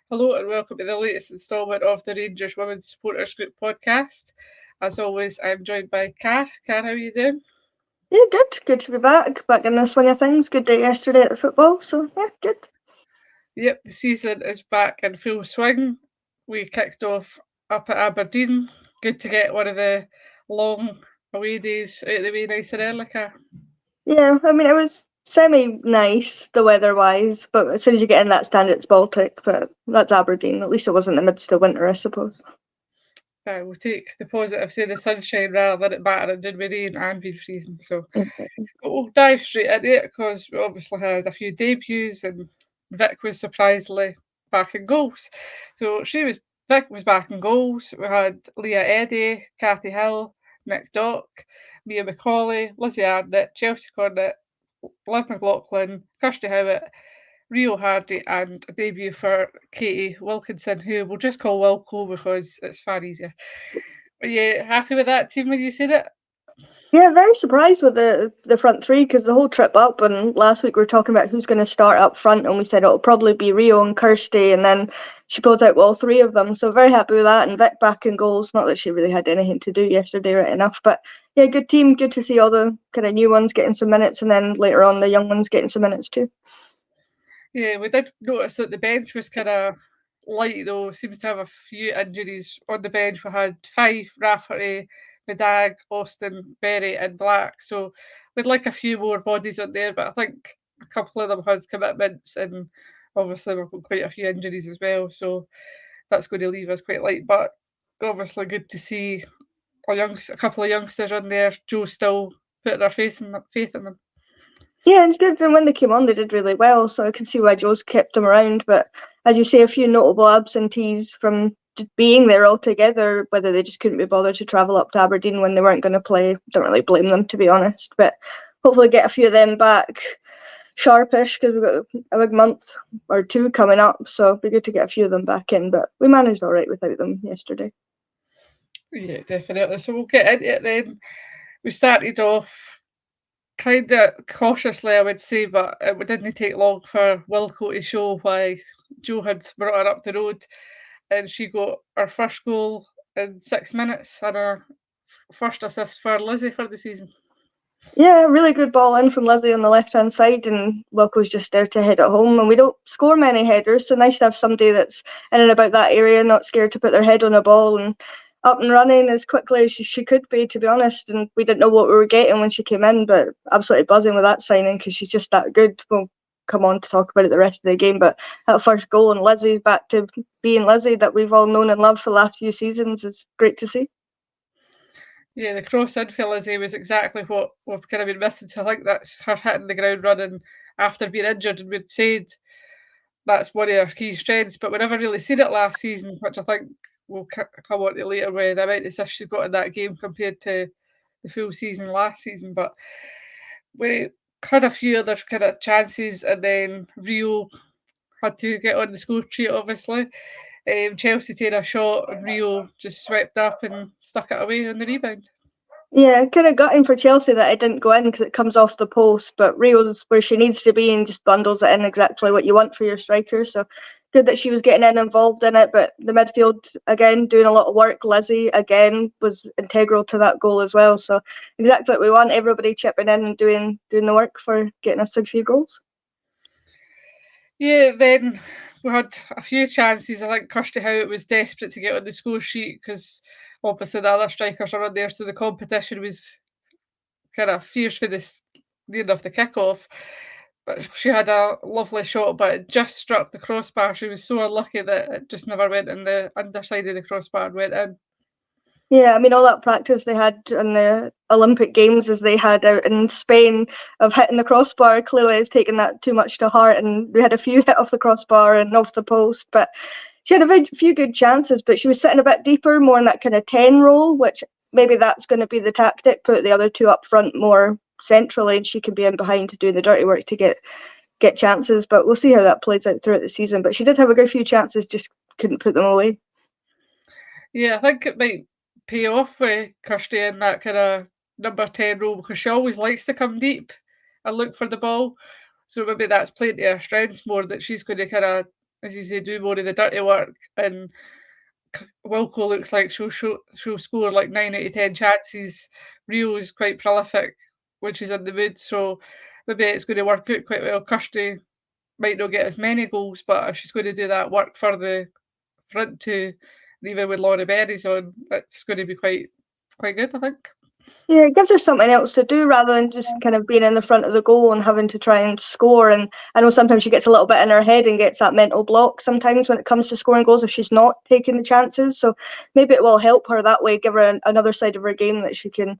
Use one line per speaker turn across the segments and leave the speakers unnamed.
Hello and welcome to the latest instalment of the Rangers Women's Supporters Group podcast. As always, I'm joined by Car. Car, how are you doing?
Yeah, good. Good to be back in the swing of things. Good day yesterday at the football, so yeah, good.
Yep, the season is back in full swing. We kicked off up at Aberdeen. Good to get one of the long away days out of the way nice and early, Car.
Yeah, I mean it was semi-nice, the weather-wise, but as soon as you get in that stand, it's Baltic. But that's Aberdeen. At least it wasn't in the midst of winter, I suppose.
We'll take the positive, say the sunshine rather than it battering did with rain and being freezing.
Mhm.
But we'll dive straight into it because we obviously had a few debuts and Vic was surprisingly back in goals. So Vic was back in goals. We had Leah Eddy, Kathy Hill, Nick Dock, Mia McCauley, Lizzie Arnott, Chelsea Cornett, Liv McLaughlin, Kirsty Howitt, Rio Hardy, and a debut for Katie Wilkinson, who we'll just call Wilco because it's far easier. Are you happy with that team when you said it?
Yeah, very surprised with the front three because the whole trip up and last week we were talking about who's going to start up front and we said it'll probably be Rio and Kirsty and then she pulled out all three of them. So very happy with that and Vic back in goals. Not that she really had anything to do yesterday, right enough, but yeah, good team. Good to see all the kind of new ones getting some minutes and then later on the young ones getting some minutes too.
Yeah, we did notice that the bench was kind of light though. Seems to have a few injuries on the bench. We had Fife, Rafferty, Medag, Austin, Berry, and Black. So we'd like a few more bodies on there, but I think a couple of them had commitments, and obviously we've got quite a few injuries as well. So that's going to leave us quite light. But obviously good to see a couple of youngsters on there. Joe still putting her faith in them.
Yeah, it's good. And when they came on, they did really well. So I can see why Joe's kept them around. But as you say, a few notable absentees from just being there altogether, whether they just couldn't be bothered to travel up to Aberdeen when they weren't going to play. Don't really blame them, to be honest. But hopefully get a few of them back sharpish because we've got a big month or two coming up. So it'd be good to get a few of them back in. But we managed all right without them yesterday.
Yeah, definitely. So we'll get into it then. We started off kind of cautiously, I would say, but it didn't take long for Wilco to show why Joe had brought her up the road, and she got her first goal in 6 minutes and her first assist for Lizzie for the season.
Yeah, really good ball in from Leslie on the left hand side, and Wilco's just there to head it home. And we don't score many headers, so nice to have somebody that's in and about that area, not scared to put their head on a ball and up and running as quickly as she could be, to be honest. And we didn't know what we were getting when she came in, but absolutely buzzing with that signing because she's just that good. We'll come on to talk about it the rest of the game, but that first goal and Lizzie's back to being Lizzie that we've all known and loved for the last few seasons is great to see.
Yeah, the cross in for Lizzie was exactly what we've kind of been missing. So I think that's her hitting the ground running after being injured, and we'd said that's one of her key strengths, but we never really seen it last season, which I think we'll come on to later with the amount of assists she got in that game compared to the full season last season. But we had a few other kind of chances, and then Rio had to get on the score sheet, obviously. Chelsea took a shot, and Rio just swept up and stuck it away on the rebound.
Yeah, kind of gutting for Chelsea that it didn't go in because it comes off the post, but Rio's where she needs to be and just bundles it in exactly what you want for your striker. So good that she was getting involved in it, but the midfield again doing a lot of work. Lizzie again was integral to that goal as well. So exactly what we want, everybody chipping in and doing the work for getting us a few goals.
Yeah, then we had a few chances. I think Kirsty Howitt was desperate to get on the score sheet because obviously the other strikers are on there, so the competition was kind of fierce for this the end of the kickoff. But she had a lovely shot, but it just struck the crossbar. She was so unlucky that it just never went in the underside of the crossbar and went in.
Yeah, I mean, all that practice they had in the Olympic Games as they had out in Spain of hitting the crossbar, clearly has taken that too much to heart. And we had a few hit off the crossbar and off the post, but she had a few good chances, but she was sitting a bit deeper, more in that kind of 10 role, which maybe that's going to be the tactic, put the other two up front more centrally, and she can be in behind to do the dirty work to get chances. But we'll see how that plays out throughout the season. But she did have a good few chances, just couldn't put them away.
Yeah, I think it might pay off with Kirsty in that kind of number 10 role because she always likes to come deep and look for the ball. So maybe that's playing to her strengths more that she's going to kind of as you say, do more of the dirty work. And Wilco looks like she'll score like 9 out of 10 chances. Rio's quite prolific when she's in the mood, so maybe it's going to work out quite well. Kirsty might not get as many goals, but if she's going to do that work for the front two, and even with Laura Berry's on, it's going to be quite good, I think.
Yeah, it gives her something else to do rather than just kind of being in the front of the goal and having to try and score. And I know sometimes she gets a little bit in her head and gets that mental block sometimes when it comes to scoring goals if she's not taking the chances. So maybe it will help her that way, give her another side of her game that she can,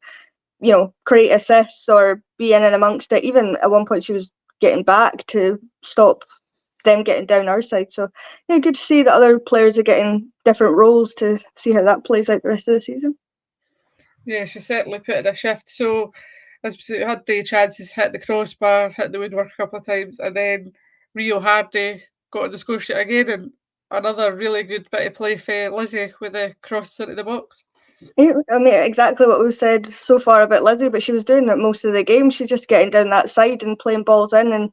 create assists or be in and amongst it. Even at one point she was getting back to stop them getting down our side. So yeah, good to see that other players are getting different roles to see how that plays out the rest of the season.
Yeah, she certainly put in a shift. So, as we say, had the chances, hit the crossbar, hit the woodwork a couple of times, and then Rio Hardy got on the score sheet again, and another really good bit of play for Lizzie with the cross into the box.
Yeah, I mean, exactly what we've said so far about Lizzie, but she was doing it most of the game. She's just getting down that side and playing balls in, and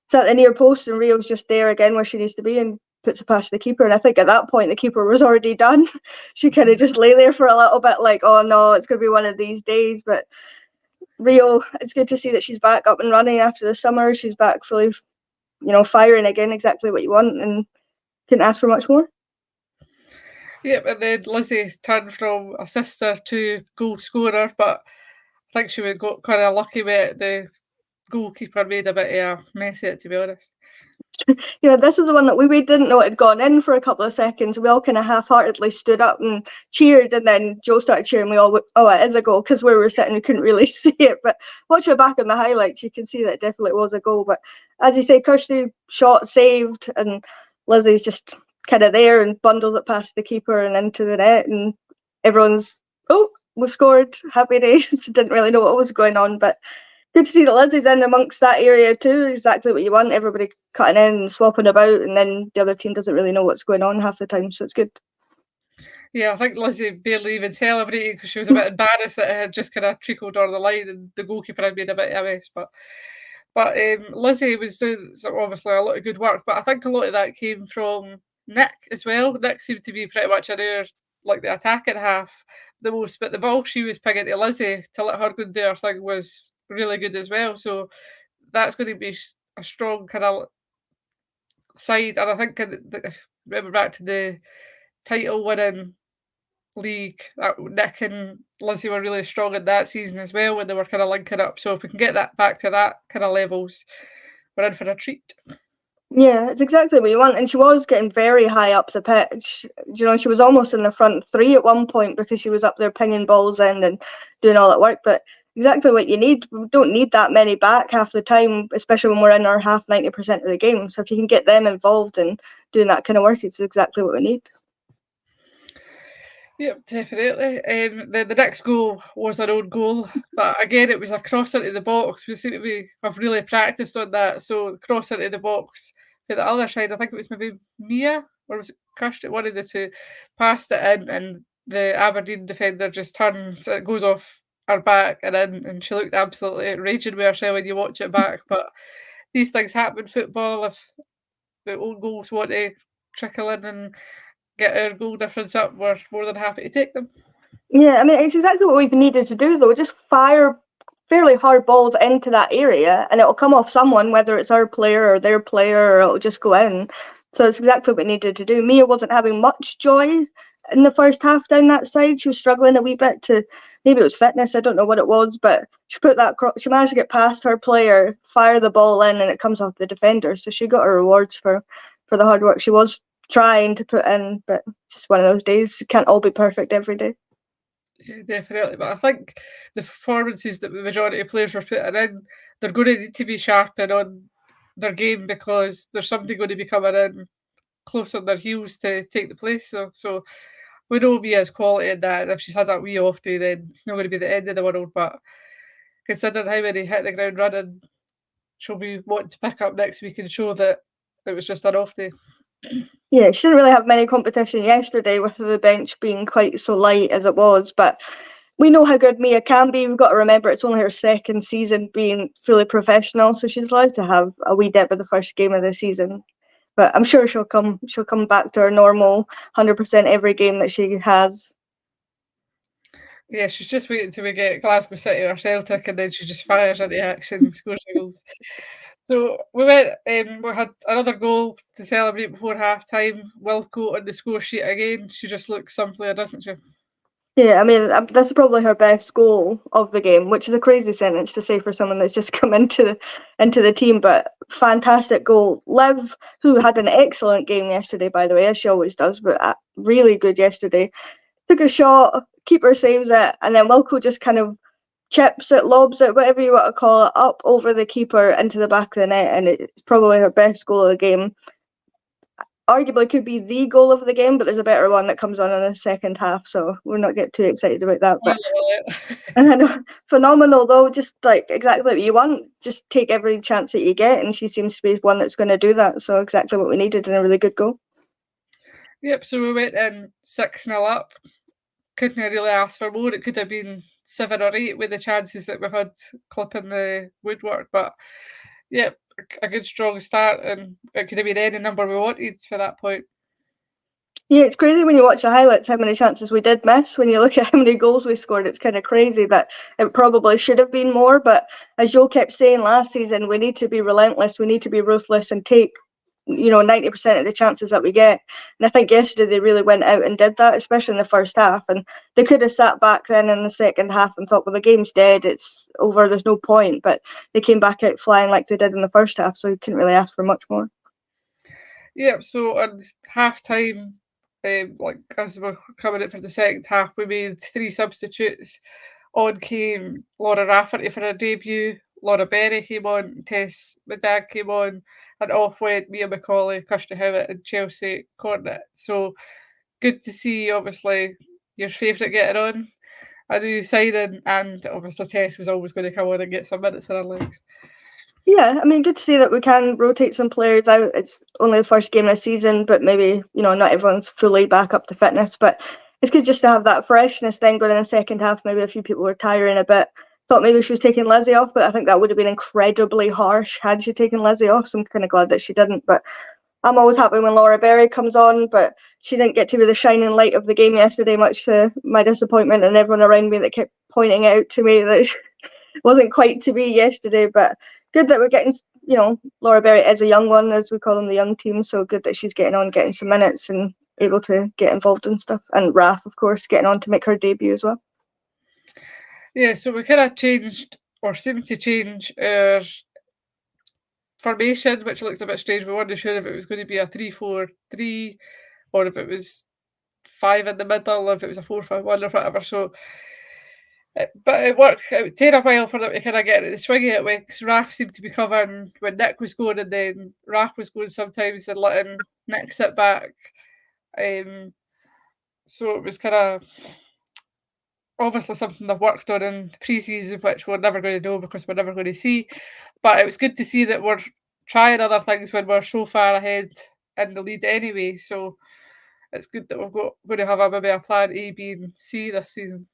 it's at the near post, and Rio's just there again where she needs to be and puts it past the keeper. And I think at that point, the keeper was already done. She kind of just lay there for a little bit, like, oh no, it's going to be one of these days. But Rio, it's good to see that she's back up and running after the summer. She's back fully, firing again, exactly what you want, and couldn't ask for much more.
Yep, and then Lizzie turned from a sister to goal scorer, but I think she would got kind of lucky with it. The goalkeeper made a bit of a mess of it, to be honest.
This is the one that we didn't know it had gone in for a couple of seconds. We all kind of half-heartedly stood up and cheered, and then Joe started cheering. We all went, oh, it is a goal, because where we were sitting, we couldn't really see it. But watch it back on the highlights, you can see that it definitely was a goal. But as you say, Kirsty shot saved, and Lizzie's just kind of there and bundles it past the keeper and into the net, and everyone's, oh, we've scored, happy days. Didn't really know what was going on, but good to see that Lizzie's in amongst that area too. Exactly what you want. Everybody cutting in and swapping about, and then the other team doesn't really know what's going on half the time, so it's good.
Yeah, I think Lizzie barely even celebrated because she was a bit embarrassed that it had just kind of trickled on the line and the goalkeeper had made a bit of a mess. But Lizzie was doing obviously a lot of good work, but I think a lot of that came from Nick as well. Nick seemed to be pretty much in her, like the attacking half the most, but the ball she was picking to Lizzie to let her go and do her thing was really good as well. So that's going to be a strong kind of side. And I think, remember back to the title winning league, Nick and Lizzie were really strong in that season as well when they were kind of linking up. So if we can get that back to that kind of levels, we're in for a treat.
Yeah, it's exactly what you want. And she was getting very high up the pitch. She was almost in the front three at one point because she was up there pinging balls in and doing all that work. But exactly what you need. We don't need that many back half the time, especially when we're in our half 90% of the game. So if you can get them involved and doing that kind of work, it's exactly what we need.
Yep, definitely. The next goal was our own goal, but again, it was a cross into the box. We seem to have really practiced on that. So cross into the box to the other side. I think it was maybe Mia or was it Kirsty? One of the two passed it in, and the Aberdeen defender just turns. It goes off her back and in, and she looked absolutely raging with herself when you watch it back. But these things happen in football. If the own goals want to trickle in and get our goal difference up, we're more than happy to take them.
Yeah, I mean, it's exactly what we've needed to do, though. Just fire fairly hard balls into that area, and it'll come off someone, whether it's our player or their player, or it'll just go in. So it's exactly what we needed to do. Mia wasn't having much joy in the first half down that side. She was struggling a wee bit to, maybe it was fitness, I don't know what it was, but she managed to get past her player, fire the ball in, and it comes off the defender. So she got her rewards for the hard work she was trying to put in, but it's just one of those days. It can't all be perfect every day.
Yeah, definitely. But I think the performances that the majority of players were putting in, they're going to need to be sharpened on their game because there's somebody going to be coming in close on their heels to take the place. So we know Mia's quality in that. If she's had that wee off day, then it's not going to be the end of the world. But considering how many hit the ground running, she'll be wanting to pick up next week and show that it was just an off day.
Yeah, she didn't really have many competition yesterday with the bench being quite so light as it was, but we know how good Mia can be. We've got to remember it's only her second season being fully professional, so she's allowed to have a wee dip of the first game of the season. But I'm sure she'll come back to her normal 100% every game that she has.
Yeah, she's just waiting till we get Glasgow City or Celtic, and then she just fires into action and scores the goals. So we had another goal to celebrate before half time. Wilco on the score sheet again. She just looks simpler, doesn't she?
Yeah, I mean, this is probably her best goal of the game, which is a crazy sentence to say for someone that's just come into the team, but fantastic goal. Liv, who had an excellent game yesterday, by the way, as she always does, but really good yesterday, took a shot, keeper saves it, and then Wilco just kind of chips it, lobs it, whatever you want to call it, up over the keeper into the back of the net, and it's probably her best goal of the game. Arguably could be the goal of the game, but there's a better one that comes on in the second half, so we're not getting too excited about that. But phenomenal though, just like exactly what you want. Just take every chance that you get, and she seems to be one that's going to do that. So exactly what we needed, and a really good goal.
Yep, so we went in 6-0 up. Couldn't have really asked for more. It could have been 7 or 8 with the chances that we had clipping the woodwork. But yeah, a good strong start, and it could have been any number we wanted for that point.
Yeah, it's crazy when you watch the highlights how many chances we did miss. When you look at how many goals we scored, it's kind of crazy that it probably should have been more. But as Joe kept saying last season, we need to be relentless, we need to be ruthless and take 90% of the chances that we get. And I think yesterday they really went out and did that, especially in the first half. And they could have sat back then in the second half and thought, well, the game's dead, it's over, there's no point. But they came back out flying like they did in the first half, so you couldn't really ask for much more.
Yeah, so at half time, like as we're coming in for the second half, we made 3 substitutes. On came Laura Rafferty for her debut, Laura Berry came on, Tess McDagg came on, and off went Mia McCauley, Kirsty Howitt, and Chelsea Cornett. So good to see, obviously, your favourite getting on, a new signing, and obviously Tess was always going to come on and get some minutes in her legs.
Yeah, I mean, good to see that we can rotate some players out. It's only the first game of the season, but maybe, not everyone's fully back up to fitness. But it's good just to have that freshness then going in the second half. Maybe a few people were tiring a bit. Thought maybe she was taking Lizzie off, but I think that would have been incredibly harsh had she taken Lizzie off. So I'm kind of glad that she didn't. But I'm always happy when Laura Berry comes on, but she didn't get to be the shining light of the game yesterday, much to my disappointment and everyone around me that kept pointing out to me that wasn't quite to be yesterday. But good that we're getting, Laura Berry is a young one, as we call them, the young team. So good that she's getting on, getting some minutes and able to get involved in stuff. And Raf, of course, getting on to make her debut as well.
Yeah, so we kind of changed, or seemed to change, our formation, which looked a bit strange. We weren't sure if it was going to be a 3-4-3 or if it was 5 in the middle, if it was a 4-5-1 or whatever. So, but it worked. It would take a while for them to kind of get the swing of it when, because Raf seemed to be covering when Nick was going, and then Raf was going sometimes and letting Nick sit back. So it was kind of obviously something they've worked on in pre-season, which we're never going to know because we're never going to see. But it was good to see that we're trying other things when we're so far ahead in the lead anyway. So it's good that going to have maybe a plan A, B, and C this season.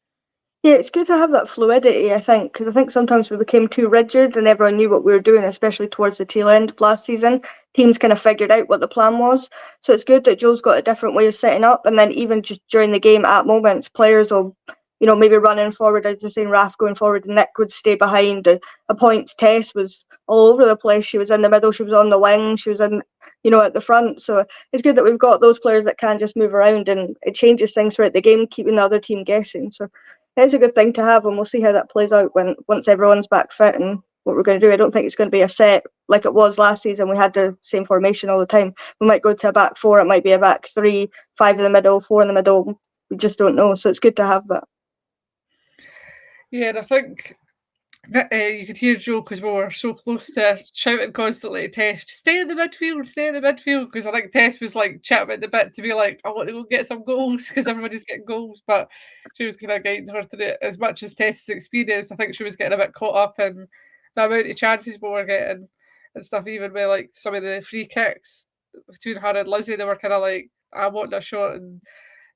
Yeah, it's good to have that fluidity, I think, because I think sometimes we became too rigid and everyone knew what we were doing, especially towards the tail end of last season. Teams kind of figured out what the plan was. So it's good that Joe's got a different way of setting up. And then even just during the game at moments, players will, maybe running forward, as you're saying, Raf going forward, and Nick would stay behind. A points Tess was all over the place. She was in the middle, she was on the wing, she was in, at the front. So it's good that we've got those players that can just move around, and it changes things throughout the game, keeping the other team guessing. So it's a good thing to have, and we'll see how that plays out once everyone's back fit and what we're going to do. I don't think it's going to be a set like it was last season. We had the same formation all the time. We might go to a back four, it might be a back three, 5 in the middle, 4 in the middle. We just don't know. So it's good to have that.
Yeah, and I think you could hear Joe, because we were so close to shouting constantly to Tess, stay in the midfield, stay in the midfield, because I think Tess was like chatting at the bit to be like, I want to go get some goals because everybody's getting goals, but she was kind of guiding her through it. As much as Tess's experience, I think she was getting a bit caught up in the amount of chances we were getting and stuff, even with like some of the free kicks between her and Lizzie, they were kind of like, I want a shot and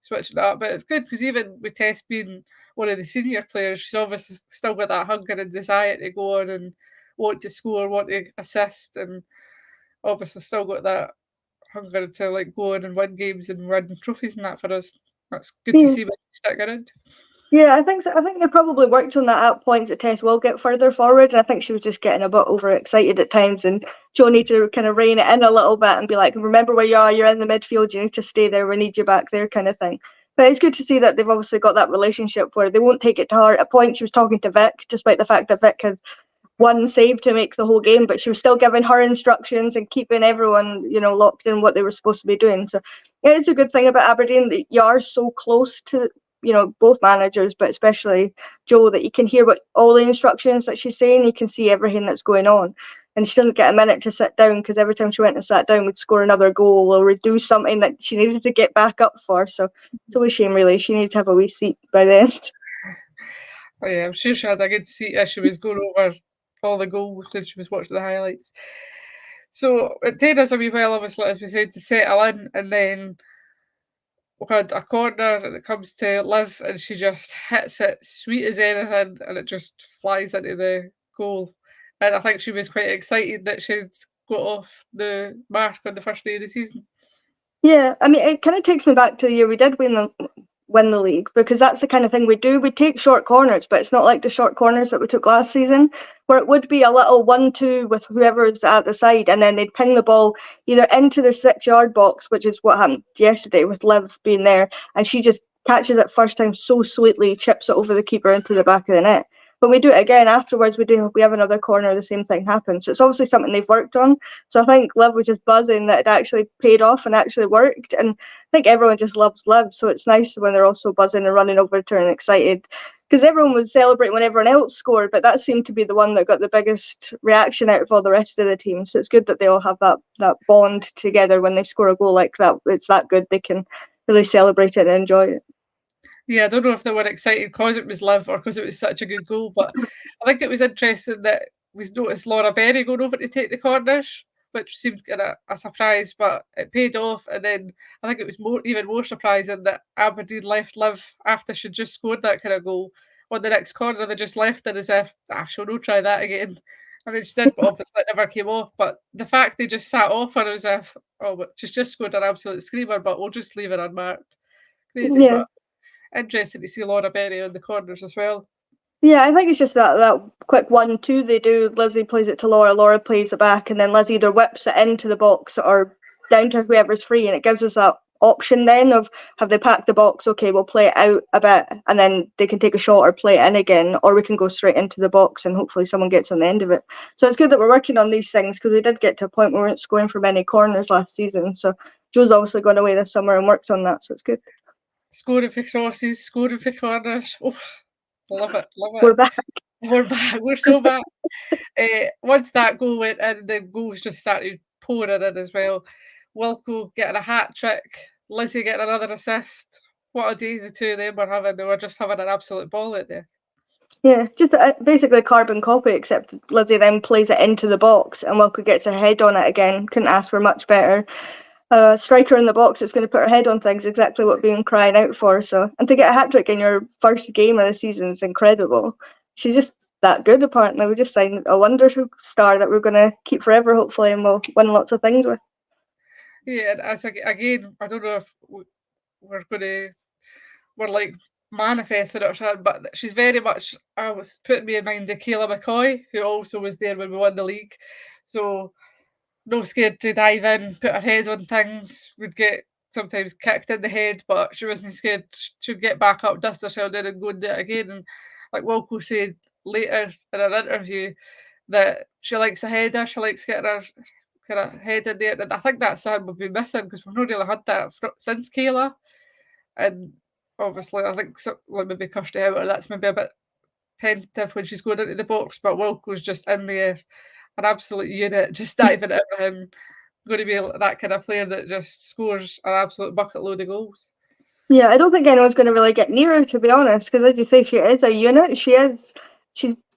switching it up. But it's good because even with Tess being one of the senior players, she's obviously still got that hunger and desire to go on and want to score, want to assist, and obviously still got that hunger to like go on and win games and win trophies and that for us. That's good to
Yeah.
see when you stick around.
Yeah, I think so. I think they probably worked on that at points that Tess will get further forward. And I think she was just getting a bit overexcited at times, and Joe needed to kind of rein it in a little bit and be like, "Remember where you are. You're in the midfield. You need to stay there. We need you back there," kind of thing. But it's good to see that they've obviously got that relationship where they won't take it to heart. At points, she was talking to Vic, despite the fact that Vic had one save to make the whole game, but she was still giving her instructions and keeping everyone, locked in what they were supposed to be doing. So yeah, it's a good thing about Aberdeen that you are so close to, both managers, but especially Joe, that you can hear what all the instructions that she's saying. You can see everything that's going on. And she didn't get a minute to sit down, because every time she went and sat down, we'd score another goal or we'd do something that she needed to get back up for. So it's always a shame, really. She needed to have a wee seat by the end.
Oh, yeah, I'm sure she had a good seat as she was going over all the goals and she was watching the highlights. So it took us a wee while, obviously, as we said, to settle in, and then we had a corner and it comes to Liv and she just hits it sweet as anything and it just flies into the goal. And I think she was quite excited that she'd got off the mark on the first day of the season.
Yeah, I mean, it kind of takes me back to the year we did win the league, because that's the kind of thing we do. We take short corners, but it's not like the short corners that we took last season, where it would be a little 1-2 with whoever's at the side, and then they'd ping the ball either into the 6-yard box, which is what happened yesterday with Liv being there, and she just catches it first time so sweetly, chips it over the keeper into the back of the net. But we do it again afterwards. We have another corner, the same thing happens. So it's obviously something they've worked on. So I think Liv was just buzzing that it actually paid off and actually worked. And I think everyone just loves Liv. So it's nice when they're also buzzing and running over to her and excited. Because everyone was celebrating when everyone else scored, but that seemed to be the one that got the biggest reaction out of all the rest of the team. So it's good that they all have that bond together when they score a goal like that. It's that good. They can really celebrate it and enjoy it.
Yeah, I don't know if they were excited because it was Liv or because it was such a good goal, but I think it was interesting that we noticed Laura Berry going over to take the corners, which seemed kind of a surprise, but it paid off. And then I think it was even more surprising that Aberdeen left Liv after she just scored that kind of goal. On the next corner, they just left it as if, she'll no try that again. I mean, she did, but obviously it never came off. But the fact they just sat off her as if, oh, but she's just scored an absolute screamer, but we'll just leave her unmarked. Crazy,
Yeah.
but interesting to see Laura Berry on the corners as well.
Yeah, I think it's just that quick 1-2 they do. Lizzie plays it to Laura, Laura plays it back, and then Lizzie either whips it into the box or down to whoever's free, and it gives us that option then of, have they packed the box? Okay, we'll play it out a bit, and then they can take a shot or play it in again, or we can go straight into the box and hopefully someone gets on the end of it. So it's good that we're working on these things, because we did get to a point where we weren't scoring from any corners last season. So Joe's obviously gone away this summer and worked on that, so it's good.
Scoring for crosses, scoring for corners. Oh, love it, love
We're
it.
back.
We're back. We're so back. Once that goal went in, the goals just started pouring in as well. Wilco getting a hat trick, Lizzie getting another assist. What a day the two of them were having. They were just having an absolute ball out there.
Yeah, just basically a carbon copy, except Lizzie then plays it into the box and Wilco gets her head on it again. Couldn't ask for much better. Striker in the box that's going to put her head on things, exactly what we've been crying out for. So, and to get a hat trick in your first game of the season is incredible. She's just that good, apparently. We just signed a wonder star that we're going to keep forever, hopefully, and we'll win lots of things with.
Yeah, and as again, I don't know if we're going to were like manifesting it or something, but she's very much, I was putting me in mind of Kayla McCoy, who also was there when we won the league. So no scared to dive in, put her head on things, would get sometimes kicked in the head, but she wasn't scared. She'd get back up, dust herself down and go and do it again. And like Wilco said later in an interview, that she likes a header, she likes getting her kind of head in there. And I think that's something we've been missing because we've not really had that since Kayla. And obviously, I think like maybe Kirsty Howard, that's maybe a bit tentative when she's going into the box, but Wilco's just in there, an absolute unit, just diving at everything. Going to be that kind of player that just scores an absolute bucket load of goals.
Yeah, I don't think anyone's going to really get near her, to be honest, because as you say, she is a unit. She's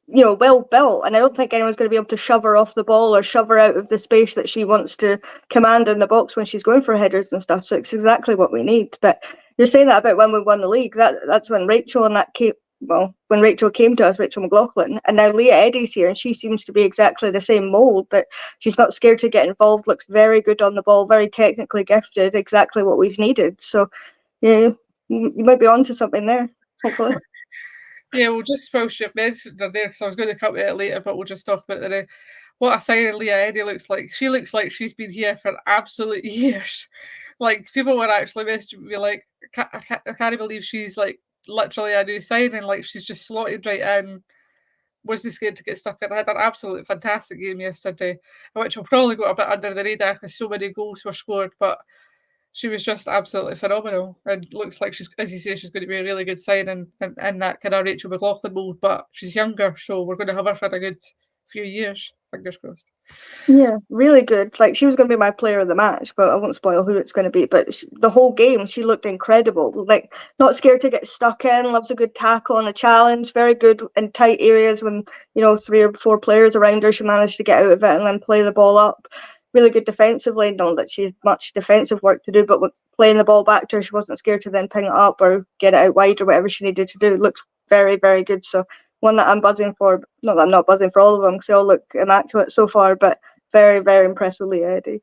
well built, and I don't think anyone's going to be able to shove her off the ball or shove her out of the space that she wants to command in the box when she's going for headers and stuff. So it's exactly what we need. But you're saying that about when we won the league. That's when Rachel and that well, when Rachel came to us, Rachel McLaughlin, and now Leah Eddy's here, and she seems to be exactly the same mould, that she's not scared to get involved, looks very good on the ball, very technically gifted, exactly what we've needed. So, yeah, you might be onto something there, hopefully.
Yeah, we'll just whilst you mentioned her there, because I was going to come to it later, but we'll just talk about it today. What a signing Leah Eddy looks like. She looks like she's been here for absolute years. Like, people were actually messaging me like, I can't believe she's like literally a new signing. Like, she's just slotted right in. Wasn't scared to get stuck in. I had an absolutely fantastic game yesterday, which will probably go a bit under the radar because so many goals were scored, but she was just absolutely phenomenal and looks like she's, as you say, she's going to be a really good signing in that kind of Rachel McLaughlin mould, but she's younger, so we're going to have her for a good few years. Fingers crossed.
Yeah, really good. Like, she was going to be my player of the match, but I won't spoil who it's going to be. But the whole game, she looked incredible. Like, not scared to get stuck in, loves a good tackle and a challenge, very good in tight areas when, 3 or 4 players around her, she managed to get out of it and then play the ball up. Really good defensively. Not that she had much defensive work to do, but with playing the ball back to her, she wasn't scared to then ping it up or get it out wide or whatever she needed to do. Looks very, very good. So, one that I'm buzzing for. Not that I'm not buzzing for all of them because they all look immaculate so far, but very, very impressed with Leah Eddy.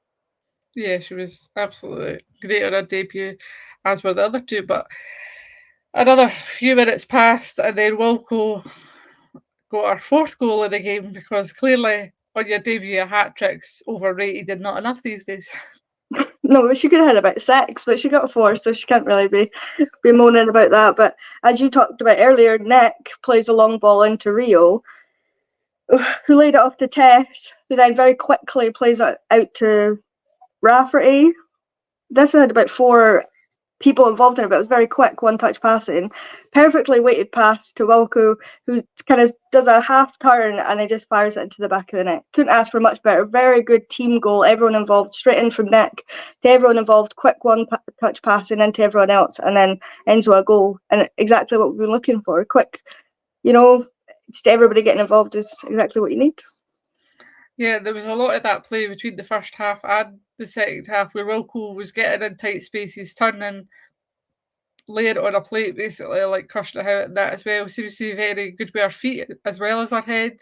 Yeah, she was absolutely great on her debut, as were the other two. But another few minutes passed, and then Wilco got our fourth goal of the game because clearly on your debut, a hat trick's overrated and not enough these days.
No, she could have had about 6, but she got 4, so she can't really be moaning about that. But as you talked about earlier, Nick plays a long ball into Rio, who laid it off to Tess, who then very quickly plays it out to Rafferty. This had about 4 people involved in it, but it was very quick, one-touch passing. Perfectly weighted pass to Wilco, who kind of does a half turn and he just fires it into the back of the net. Couldn't ask for much better. Very good team goal. Everyone involved, straight in from Nick to everyone involved, quick one-touch passing into everyone else, and then ends with a goal. And exactly what we've been looking for. Quick, just everybody getting involved is exactly what you need.
Yeah, there was a lot of that play between the first half and the second half where Wilco was getting in tight spaces, turning, laying it on a plate, basically, like crushing it out and that as well. Seems to be very good with her feet as well as her head.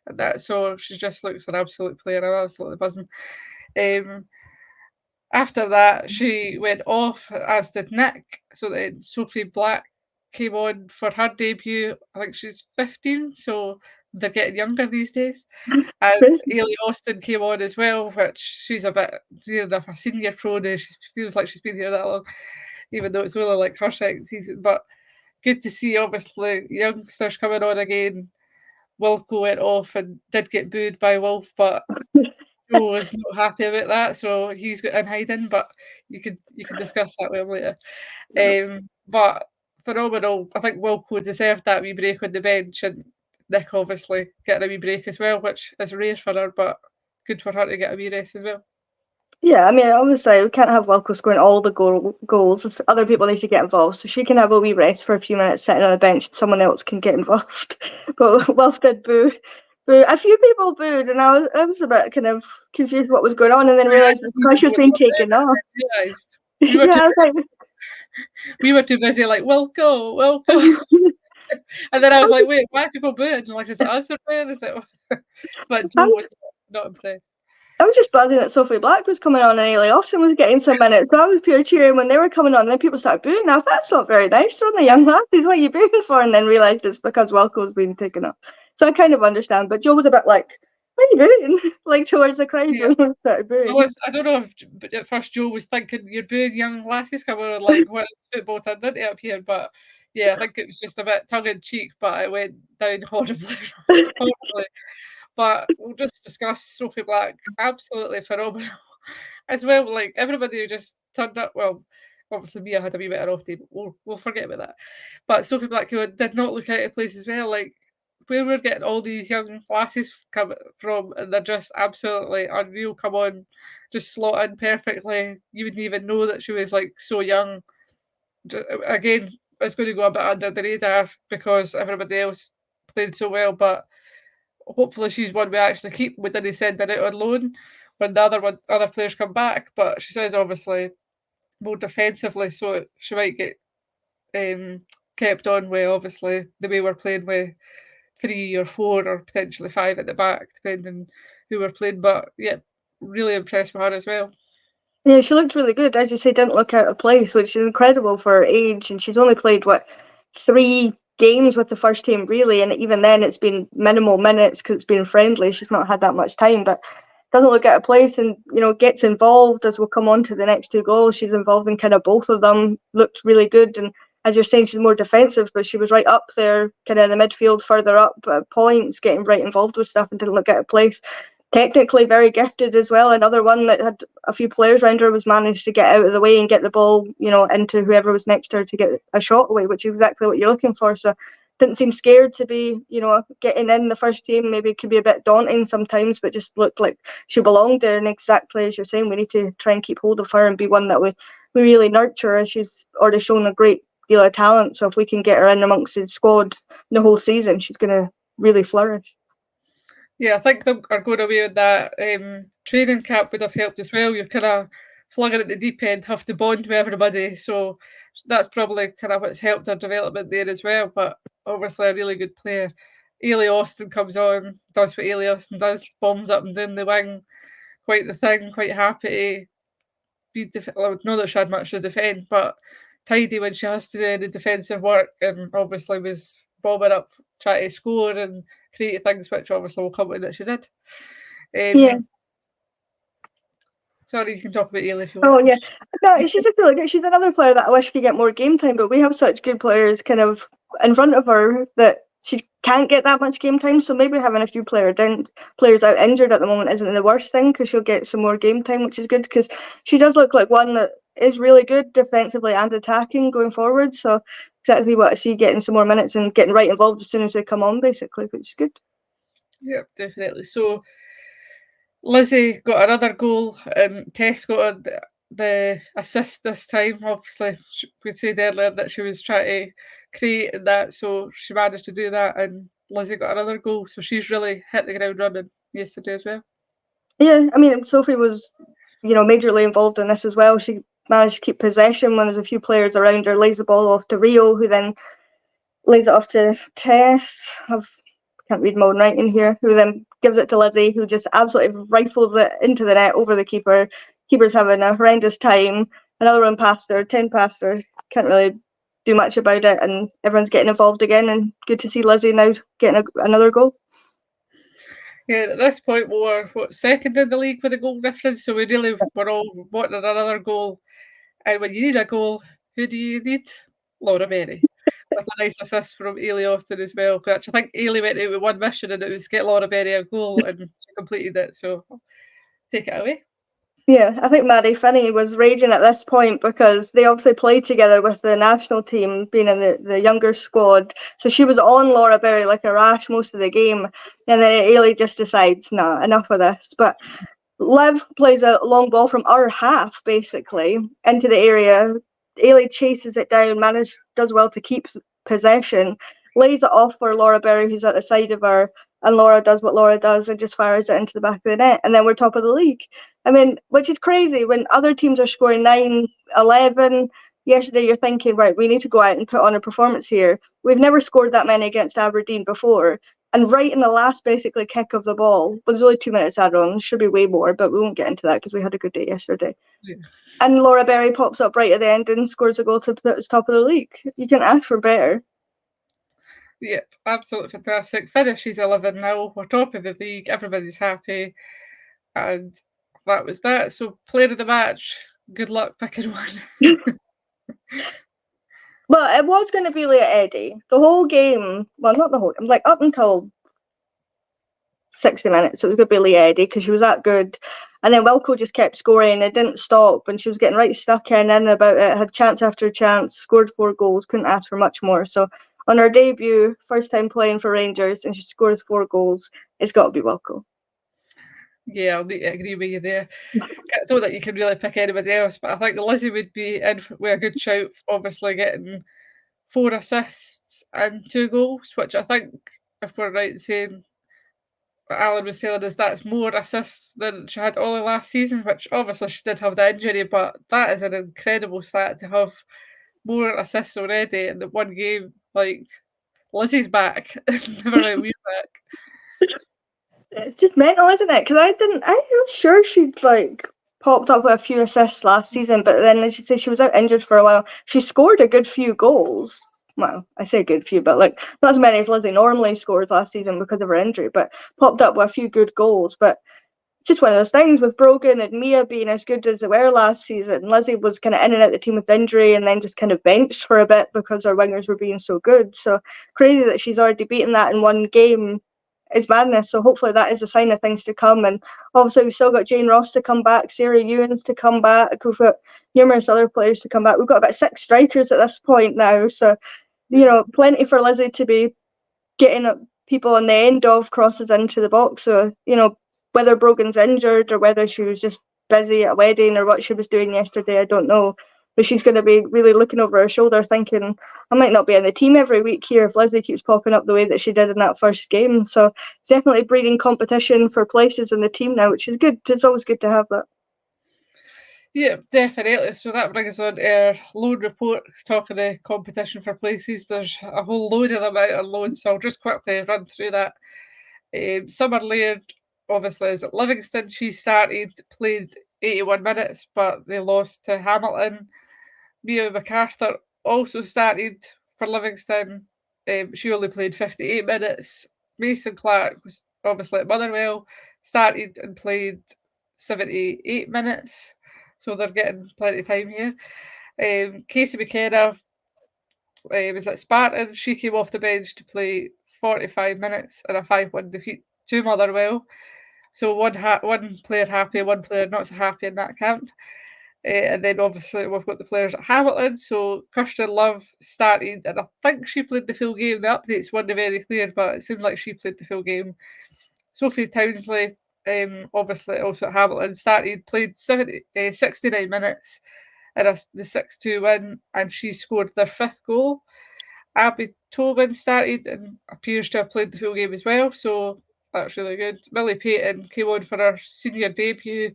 And that, so she just looks an absolute player. I'm absolutely buzzing. Um, After that, she went off, as did Nick. So then Sophie Black came on for her debut. I think she's 15, so they're getting younger these days. And Ailey Austin came on as well, which she's a bit, enough a senior pro now. She feels like she's been here that long, even though it's only like her second season. But good to see, obviously, youngsters coming on again. Wilco went off and did get booed by Wolf, but Joe was not happy about that, so he's got in hiding. But you can discuss that with him later. But phenomenal. I think Wilco deserved that wee break on the bench, and Nick obviously getting a wee break as well, which is rare for her, but good for her to get a wee rest as well.
Yeah, I mean, obviously, we can't have Wilco scoring all the goals. Other people need to get involved. So she can have a wee rest for a few minutes sitting on the bench and someone else can get involved. But Wilf did boo. A few people booed, and I was a bit kind of confused what was going on, and then
Yeah, I
realised
didn't
the
even
pressure's
know it
been
was
taken off.
realised.
Yeah, I was like,
We were too busy like Wilco, Wilco. And then I was like, wait, why are people booing? Like, is it us or booing? Is it but Joe was not impressed.
I was just buzzing that Sophie Black was coming on and Ailey Austin was getting some minutes. So I was pure cheering when they were coming on, and then people started booing. I was like, that's not very nice. They're only young lasses. What are you booing for? And then realised it's because Wilco's been taken up. So I kind of understand. But Joe was a bit like, what are you doing? Like towards the crowd
Yeah.
when we started booing.
I don't know if but at first Joe was thinking you're booing young lasses coming on, like, what is football turned into up here? But yeah, I think it was just a bit tongue in cheek, but it went down horribly, horribly. But we'll just discuss Sophie Black. Absolutely phenomenal as well. Like, everybody who just turned up. Well, obviously Mia had a wee bit of off day, but we'll forget about that. But Sophie Black, who did not look out of place as well. Like, where we're getting all these young lasses come from, and they're just absolutely unreal. Come on, just slot in perfectly. You wouldn't even know that she was like so young. Again, it's going to go a bit under the radar because everybody else played so well, but hopefully she's one we actually keep. We didn't send her out on loan when the other players come back, but she says obviously more defensively, so she might get kept on with, obviously, the way we're playing with 3 or 4 or potentially 5 at the back, depending who we're playing. But yeah, really impressed with her as well.
Yeah, she looked really good. As you say, didn't look out of place, which is incredible for her age. And she's only played, what, 3 games with the first team, really. And even then, it's been minimal minutes because it's been friendly. She's not had that much time, but doesn't look out of place and, gets involved as we'll come on to the next 2 goals. She's involved in kind of both of them, looked really good. And as you're saying, she's more defensive, but she was right up there, kind of in the midfield, further up at points, getting right involved with stuff and didn't look out of place. Technically very gifted as well. Another one that had a few players around her was managed to get out of the way and get the ball, into whoever was next to her to get a shot away, which is exactly what you're looking for. So didn't seem scared to be, getting in the first team. Maybe it could be a bit daunting sometimes, but just looked like she belonged there. And exactly as you're saying, we need to try and keep hold of her and be one that we really nurture, as she's already shown a great deal of talent. So if we can get her in amongst the squad the whole season, she's going to really flourish.
Yeah, I think them are going away with that training camp would have helped as well. You're kind of flung in at the deep end, have to bond with everybody. So that's probably kind of what's helped her development there as well. But obviously, a really good player. Ailey Austin comes on, does what Ailey Austin does, bombs up and down the wing. Quite the thing, quite happy to be well, not that she had much to defend, but tidy when she has to do the defensive work, and obviously was bombing up, trying to score and create things, which obviously will come with that she did.
Yeah.
Sorry, you can talk about Ailey if you want.
Oh yeah, no, she's just really good. She's another player that I wish could get more game time, but we have such good players kind of in front of her that she can't get that much game time. So maybe having a few players out injured at the moment isn't the worst thing, because she'll get some more game time, which is good, because she does look like one that is really good defensively and attacking going forward. So exactly what I see, getting some more minutes and getting right involved as soon as they come on, basically, which is good.
Yeah, definitely. So Lizzie got another goal, and Tess got the assist this time. Obviously, we said earlier that she was trying to create that, so she managed to do that, and Lizzie got another goal. So she's really hit the ground running yesterday as well.
Yeah, I mean, Sophie was, majorly involved in this as well. She managed to keep possession when there's a few players around her, lays the ball off to Rio, who then lays it off to Tess. Can't read my own writing here. Who then gives it to Lizzie, who just absolutely rifles it into the net over the keeper. Keeper's having a horrendous time. Another one past her, 10 past her. Can't really do much about it, and everyone's getting involved again. And good to see Lizzie now getting another goal.
Yeah, at this point we were second in the league with a goal difference, so we really were all wanting another goal. And when you need a goal, who do you need? Laura Berry. With a nice assist from Ailey Austin as well, which I think Ailey went out with one mission, and it was get Laura Berry a goal, and she completed it. So take it away.
Yeah, I think Maddie Finney was raging at this point because they obviously played together with the national team, being in the younger squad. So she was on Laura Berry like a rash most of the game. And then Ailey just decides, nah, enough of this. But Liv plays a long ball from our half, basically, into the area. Ailey chases it down, does well to keep possession, lays it off for Laura Berry, who's at the side of her, and Laura does what Laura does and just fires it into the back of the net, and then we're top of the league. I mean, which is crazy when other teams are scoring 9, 11. Yesterday, you're thinking, right, we need to go out and put on a performance here. We've never scored that many against Aberdeen before. And right in the last, basically, kick of the ball, but there's only 2 minutes added on, should be way more, but we won't get into that because we had a good day yesterday.
Yeah.
And Laura Berry pops up right at the end and scores a goal to put us top of the league. You can ask for better.
Yep, absolutely fantastic. Finishes 11 now. We're top of the league. Everybody's happy. And that was that. So, player of the match, good luck picking one.
Well, it was going to be Leah Eddy. The whole game, well, not the whole, like up until 60 minutes, it was going to be Leah Eddy because she was that good. And then Wilco just kept scoring. It didn't stop, and she was getting right stuck in and about it. Had chance after chance, scored 4 goals, couldn't ask for much more. So on her debut, first time playing for Rangers, and she scores 4 goals, it's got to be Wilco.
Yeah, I'll agree with you there. I don't think you can really pick anybody else, but I think Lizzie would be in with a good shout, obviously getting 4 assists and 2 goals, which I think, if we're right in saying what Alan was telling us, that's more assists than she had all of last season, which obviously she did have the injury, but that is an incredible stat to have more assists already in the one game. Like, Lizzie's back. Never mind, we're back.
It's just mental, isn't it? Because I was sure she'd like popped up with a few assists last season, but then as you say, she was out injured for a while. She scored a good few goals. Well, I say good few, but like not as many as Lizzie normally scores last season because of her injury, but popped up with a few good goals. But it's just one of those things with Brogan and Mia being as good as they were last season. Lizzie was kind of in and out the team with injury and then just kind of benched for a bit because her wingers were being so good. So crazy that she's already beaten that in one game is madness. So hopefully that is a sign of things to come. And obviously we've still got Jane Ross to come back, Sarah Ewens to come back. We've got numerous other players to come back. We've got about 6 strikers at this point now. So, plenty for Lizzie to be getting people on the end of crosses into the box. So, whether Brogan's injured or whether she was just busy at a wedding or what she was doing yesterday, I don't know. But she's going to be really looking over her shoulder thinking, I might not be in the team every week here if Lizzie keeps popping up the way that she did in that first game. So it's definitely breeding competition for places in the team now, which is good. It's always good to have that.
Yeah, definitely. So that brings us on to our loan report, talking of competition for places. There's a whole load of them out on loan, so I'll just quickly run through that. Summer Laird, obviously, is at Livingston. She started, played 81 minutes, but they lost to Hamilton. Mia MacArthur also started for Livingston. She only played 58 minutes. Mason Clark was obviously at Motherwell, started and played 78 minutes. So they're getting plenty of time here. Casey McKenna was at Spartan. She came off the bench to play 45 minutes in a 5-1 defeat to Motherwell. So one player happy, one player not so happy in that camp. And then obviously we've got the players at Hamilton. So Kirsten Love started, and I think she played the full game. The updates weren't very clear, but it seemed like she played the full game. Sophie Townsley, obviously also at Hamilton, started, played 69 minutes in the 6-2 win, and she scored their 5th goal. Abby Tobin started and appears to have played the full game as well, so that's really good. Millie Payton came on for her senior debut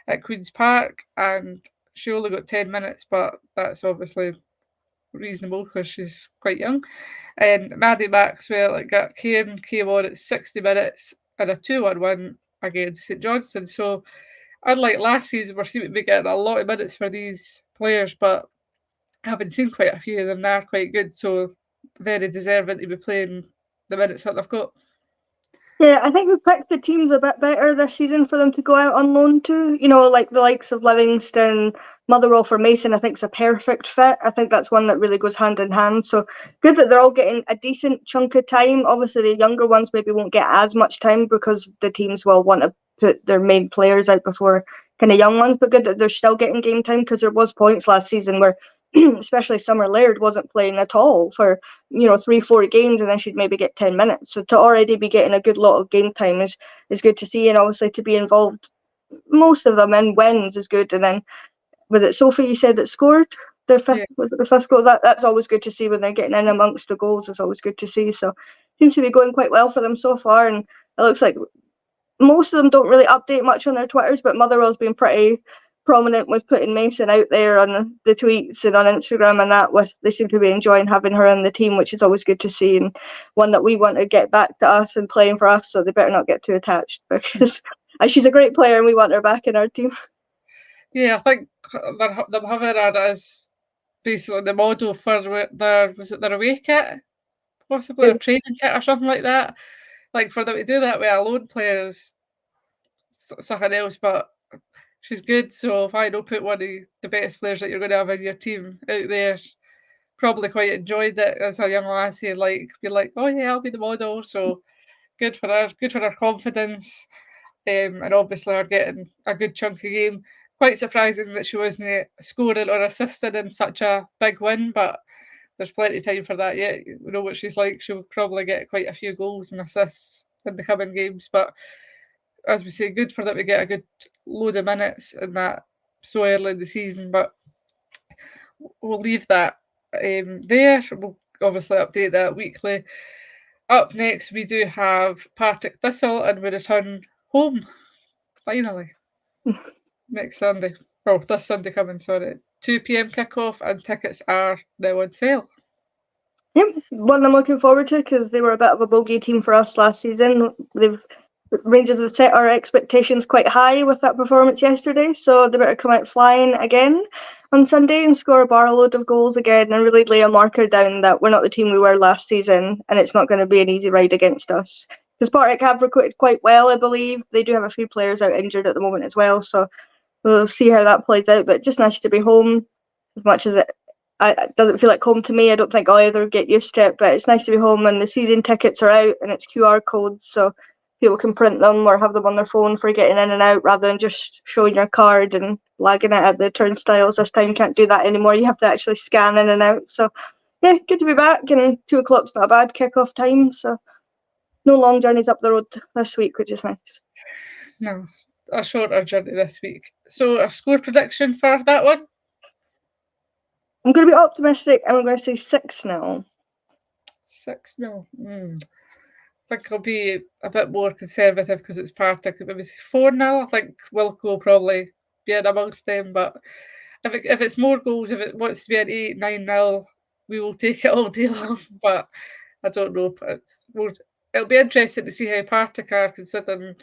at Queen's Park, and she only got 10 minutes, but that's obviously reasonable because she's quite young. And Maddie Maxwell at Gartcairn came on at 60 minutes and a 2-1 win against St Johnstone. So, unlike last season, we're seeming to be getting a lot of minutes for these players, but having seen quite a few of them, they're quite good. So, very deserving to be playing the minutes that they've got.
Yeah, I think we picked the teams a bit better this season for them to go out on loan to. Like the likes of Livingston, Motherwell for Mason, I think is a perfect fit. I think that's one that really goes hand in hand. So good that they're all getting a decent chunk of time. Obviously, the younger ones maybe won't get as much time because the teams will want to put their main players out before kind of young ones. But good that they're still getting game time because there was points last season where especially Summer Laird wasn't playing at all for 3-4 games, and then she'd maybe get 10 minutes. So to already be getting a good lot of game time is good to see, and obviously to be involved most of them in wins is good. And then was it Sophie you said that scored the fifth?
Yeah.
Was it the 5th goal? That's always good to see when they're getting in amongst the goals. It's always good to see. So seems to be going quite well for them so far, and it looks like most of them don't really update much on their Twitters, but Motherwell's been pretty prominent with putting Mason out there on the tweets and on Instagram and that. They seem to be enjoying having her in the team, which is always good to see, and one that we want to get back to us and playing for us. So they better not get too attached because she's a great player and we want her back in our team.
Yeah, I think them having her as basically the model for their away kit, possibly, or training kit or something like that. Like, for them to do that with a lone player is something else, but she's good. So if I don't put one of the best players that you're going to have in your team out there, probably quite enjoyed it as a young lassie, like be like, oh yeah, I'll be the model. So good for her, good for her confidence, and obviously her getting a good chunk of game. Quite surprising that she wasn't scoring or assisting in such a big win, but there's plenty of time for that yet. We know what she's like. She'll probably get quite a few goals and assists in the coming games. But as we say, good for them to get a good load of minutes in that so early in the season. But we'll leave that there. We'll obviously update that weekly. Up next, we do have Partick Thistle, and we return home finally next Sunday. Oh, this Sunday coming, sorry. 2 p.m. kickoff, and tickets are now on sale.
Yep, one I'm looking forward to because they were a bit of a bogey team for us last season. Rangers have set our expectations quite high with that performance yesterday, so they better come out flying again on Sunday and score a barload of goals again and really lay a marker down that we're not the team we were last season and it's not going to be an easy ride against us. Because Partick have recruited quite well, I believe. They do have a few players out injured at the moment as well, so we'll see how that plays out. But just nice to be home, as much as it doesn't feel like home to me. I don't think I'll ever get used to it, but it's nice to be home and the season tickets are out and it's QR codes, so people can print them or have them on their phone for getting in and out rather than just showing your card and lagging it at the turnstiles. This time you can't do that anymore. You have to actually scan in and out. So yeah, good to be back, and 2 o'clock's not a bad kick-off time, so no long journeys up the road this week, which is nice.
No, a shorter journey this week. So a score prediction for that one?
I'm going to be optimistic and I'm going to say 6-0.
6-0. I think I'll be a bit more conservative because it's Partick. Maybe say 4-0. I think Wilco will probably be in amongst them, but if it's more goals, if it wants to be an 8-9-0, we will take it all day long. But I don't know. It'll be interesting to see how Partick are, considering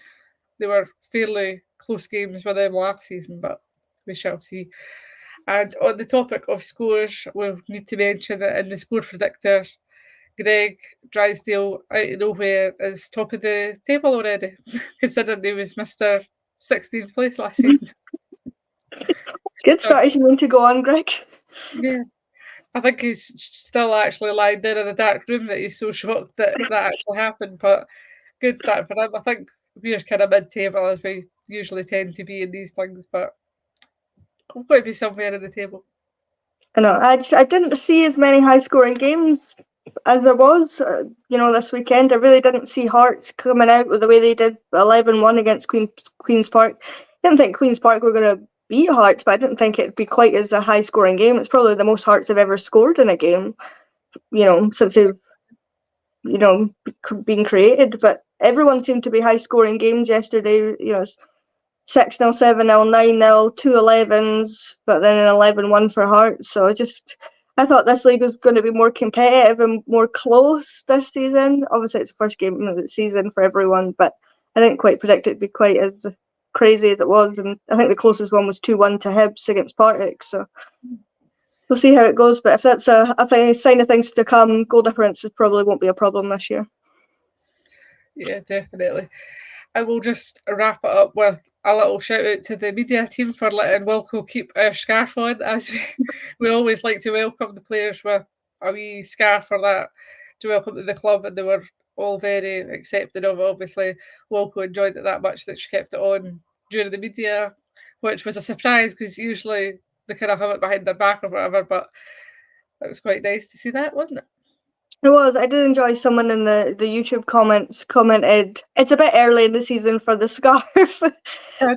they were fairly close games with them last season, but we shall see. And on the topic of scores, we'll need to mention that in the score predictor, Greg Drysdale, out of nowhere, is top of the table already, considering he was Mr. 16th place last season.
It's good strategy to go on, Greg.
Yeah. I think he's still actually lying there in a dark room that he's so shocked that that actually happened, but good start for him. I think we're kind of mid-table as we usually tend to be in these things, but we've got to be somewhere in the table.
I know. I didn't see as many high-scoring games as there was, this weekend. I really didn't see Hearts coming out with the way they did 11-1 against Queen's Park. I didn't think Queen's Park were going to beat Hearts, but I didn't think it'd be quite as a high-scoring game. It's probably the most Hearts have ever scored in a game, since they've, been created. But everyone seemed to be high-scoring games yesterday. 6-0, 7-0, 9-0, 2 11s, but then an 11-1 for Hearts. So I thought this league was going to be more competitive and more close this season. Obviously, it's the first game of the season for everyone, but I didn't quite predict it to be quite as crazy as it was. And I think the closest one was 2-1 to Hibs against Partick. So we'll see how it goes. But if that's a sign of things to come, goal differences probably won't be a problem this year.
Yeah, definitely. I will just wrap it up with a little shout out to the media team for letting Wilco keep our scarf on, as we always like to welcome the players with a wee scarf for that to welcome to the club, and they were all very accepting of it. Obviously, Wilco enjoyed it that much that she kept it on during the media, which was a surprise because usually they kind of have it behind their back or whatever, but it was quite nice to see that, wasn't it?
It was. I did enjoy someone in the YouTube comments commented, "It's a bit early in the season for the scarf." I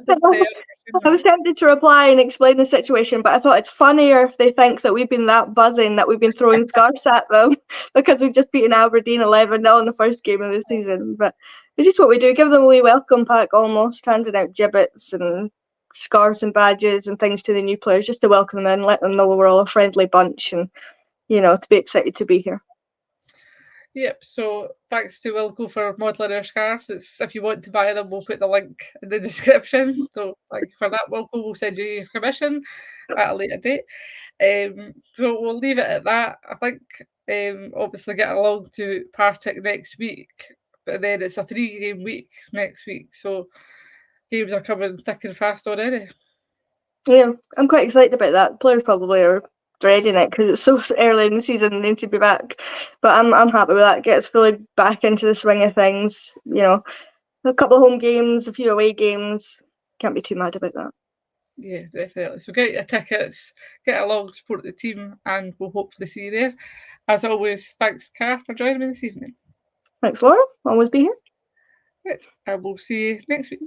was tempted to reply and explain the situation, but I thought it's funnier if they think that we've been that buzzing that we've been throwing scarves at them because we've just beaten Aberdeen 11-0 in the first game of the season. But it's just what we do. Give them a wee welcome pack almost, handing out gibbets and scarves and badges and things to the new players just to welcome them in, let them know we're all a friendly bunch and, to be excited to be here.
Yep, so thanks to Wilco for modelling our scarves. If you want to buy them, we'll put the link in the description. So thank you for that, Wilco. We'll send you your commission at a later date. So we'll leave it at that. I think obviously getting along to Partick next week, but then it's a 3-game week next week. So games are coming thick and fast already.
Yeah, I'm quite excited about that. Players probably are dreading it because it's so early in the season and they need to be back. But I'm happy with that. Get us fully back into the swing of things. A couple of home games, a few away games. Can't be too mad about that.
Yeah, definitely. So get your tickets, get along, support the team, and we'll hopefully see you there. As always, thanks, Cara, for joining me this evening.
Thanks, Laura. Always be here.
Right, and we'll see you next week.